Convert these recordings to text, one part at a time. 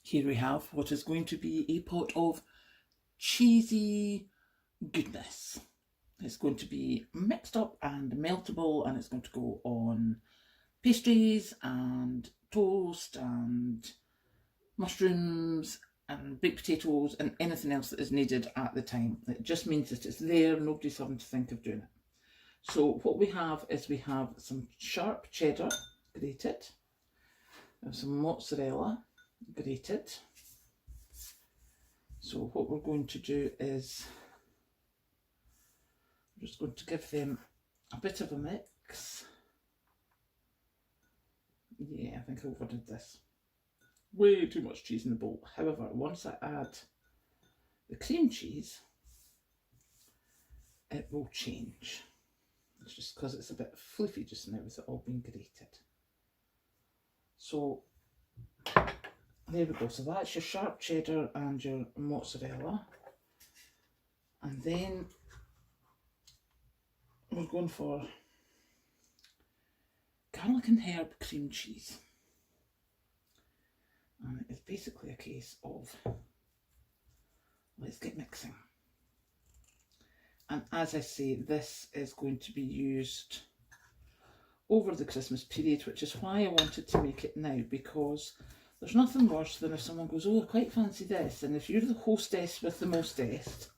Here we have what is going to be a pot of cheesy goodness. It's going to be mixed up and meltable, and it's going to go on pastries and toast and mushrooms and baked potatoes and anything else that is needed at the time. It just means that it's there, nobody's having to think of doing it. So what we have is we have some sharp cheddar grated, and some mozzarella grated. So what we're going to do is we're just going to give them a bit of a mix. Yeah, I think I overdid this. Way too much cheese in the bowl. However, once I add the cream cheese, it will change. It's just because it's a bit fluffy just now with it all being grated. So there we go. So that's your sharp cheddar and your mozzarella. And then we're going for garlic and herb cream cheese. And it's basically a case of let's get mixing. And as I say, this is going to be used over the Christmas period, which is why I wanted to make it now, because there's nothing worse than if someone goes, oh, I quite fancy this, and if you're the hostess with the mostest,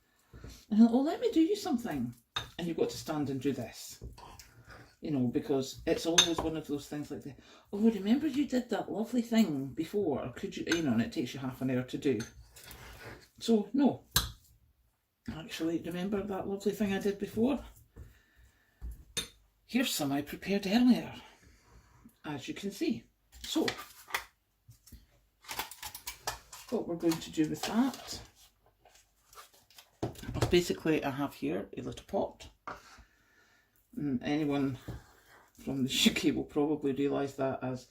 and they're like, oh, let me do you something, and you've got to stand and do this. You know, because it's always one of those things like, oh, remember you did that lovely thing before, could you, you know, and it takes you half an hour to do. So, no. Actually, remember that lovely thing I did before? Here's some I prepared earlier, as you can see. So, what we're going to do with that, basically I have here a little pot. And anyone from the UK will probably realise that as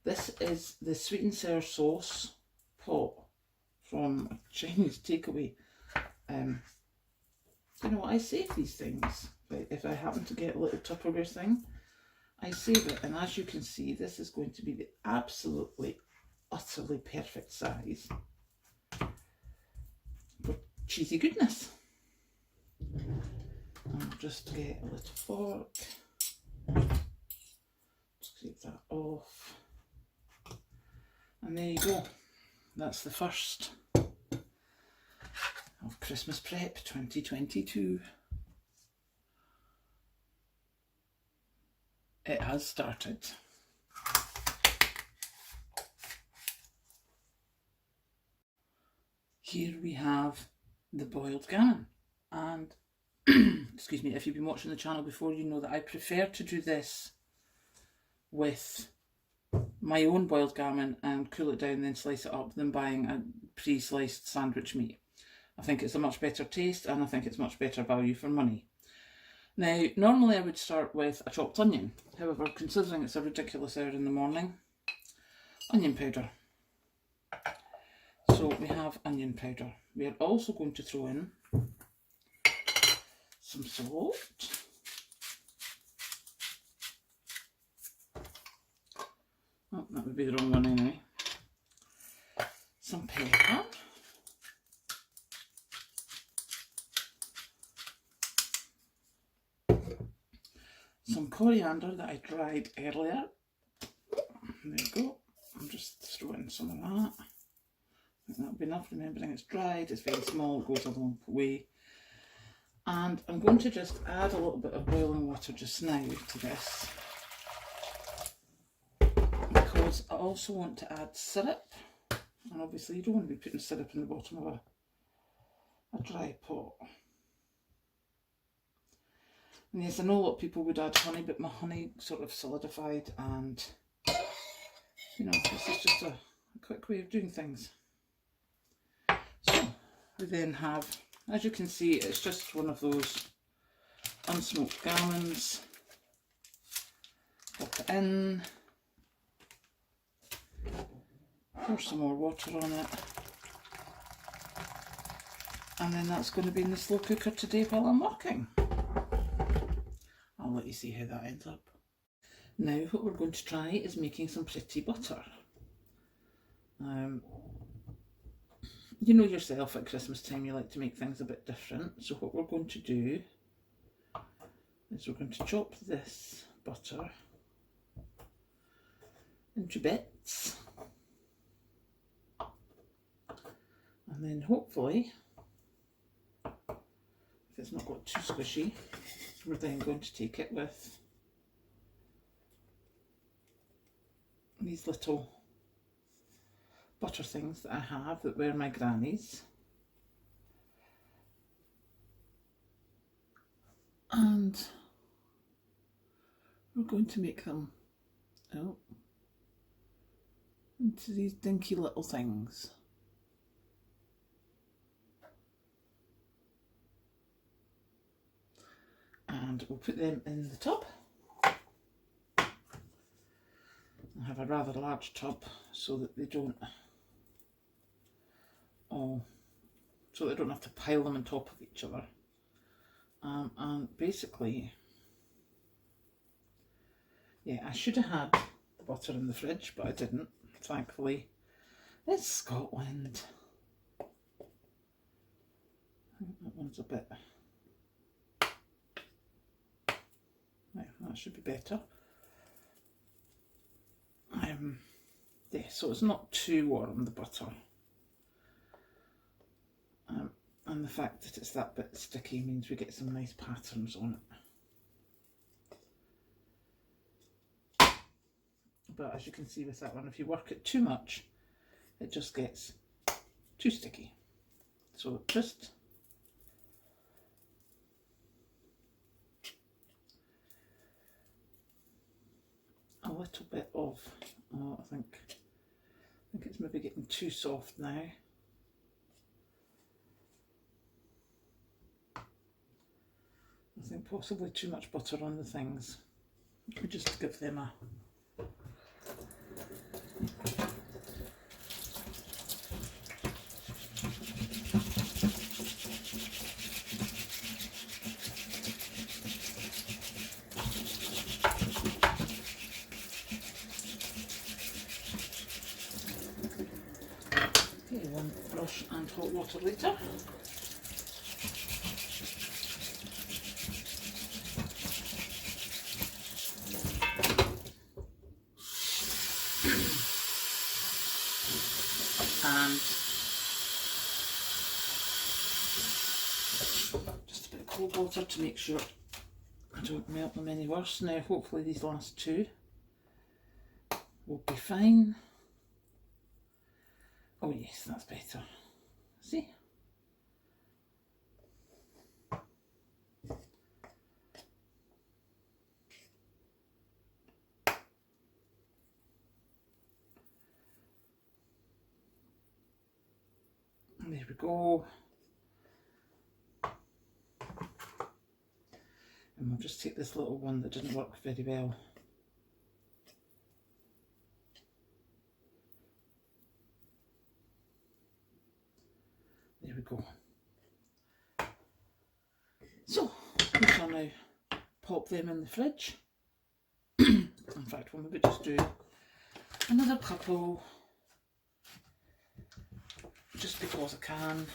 this is the sweet and sour sauce pot from a Chinese takeaway. You know, I save these things. But if I happen to get a little Tupperware thing, I save it. And as you can see, this is going to be the absolutely, utterly perfect size for cheesy goodness. And just get a little fork. Scrape that off. And there you go. That's the first of Christmas Prep 2022. It has started. Here we have the boiled gammon, and excuse me, if you've been watching the channel before, you know that I prefer to do this with my own boiled gammon and cool it down, then slice it up, than buying a pre-sliced sandwich meat. I think it's a much better taste, and I think it's much better value for money. Now, normally I would start with a chopped onion. However, considering it's a ridiculous hour in the morning, onion powder. So we have onion powder. We are also going to throw in some salt. Oh, that would be the wrong one anyway. Some pepper. Some coriander that I dried earlier. There you go. I'm just throwing some of that. I think that'll be enough, remembering it's dried, it's very small, it goes a long way. And I'm going to just add a little bit of boiling water just now to this, because I also want to add syrup, and obviously you don't want to be putting syrup in the bottom of a dry pot. And yes, I know a lot of people would add honey, but my honey sort of solidified, and you know, this is just a quick way of doing things. So we then have, as you can see, it's just one of those unsmoked gammons. Pop it in, pour some more water on it, and then that's going to be in the slow cooker today while I'm working. I'll let you see how that ends up. Now what we're going to try is making some pretty butter. You know yourself at Christmas time you like to make things a bit different. So what we're going to do is we're going to chop this butter into bits. And then hopefully, if it's not got too squishy, we're then going to take it with these little butter things that I have that were my granny's. And we're going to make them into these dinky little things. And we'll put them in the tub. I have a rather large tub so that they don't have to pile them on top of each other. And basically, yeah, I should have had the butter in the fridge, but I didn't, thankfully. It's Scotland. I think that one's a bit... Right, that should be better. Yeah, so it's not too warm, the butter. And the fact that it's that bit sticky means we get some nice patterns on it. But as you can see with that one, if you work it too much, it just gets too sticky. So just a little bit of, I think it's maybe getting too soft now. I think possibly too much butter on the things. We just give them a one brush and hot water later. And just a bit of cold water to make sure I don't melt them any worse. Now hopefully these last two will be fine. Oh yes, that's better. See? There we go. And we'll just take this little one that didn't work very well. There we go. So, we shall now pop them in the fridge. In fact, we'll maybe just do another couple, just because I can.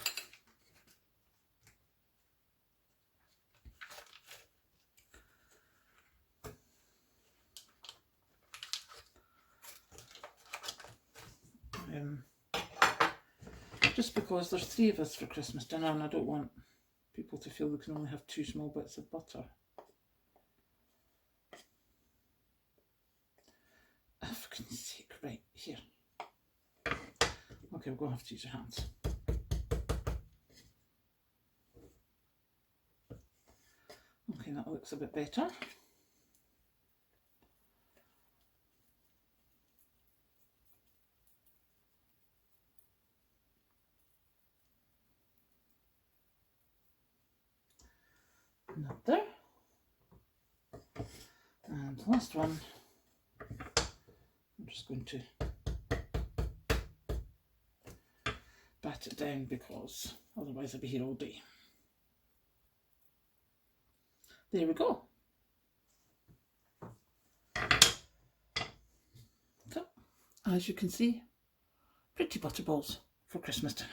Just because there's 3 of us for Christmas dinner and I don't want people to feel they can only have 2 small bits of butter. Oh, for goodness sake, right, here. Okay, we're going to have to use your hands. Okay, that looks a bit better. Another. And the last one, I'm just going to bat it down because otherwise I'll be here all day. There we go. So, as you can see, pretty butter balls for Christmas dinner.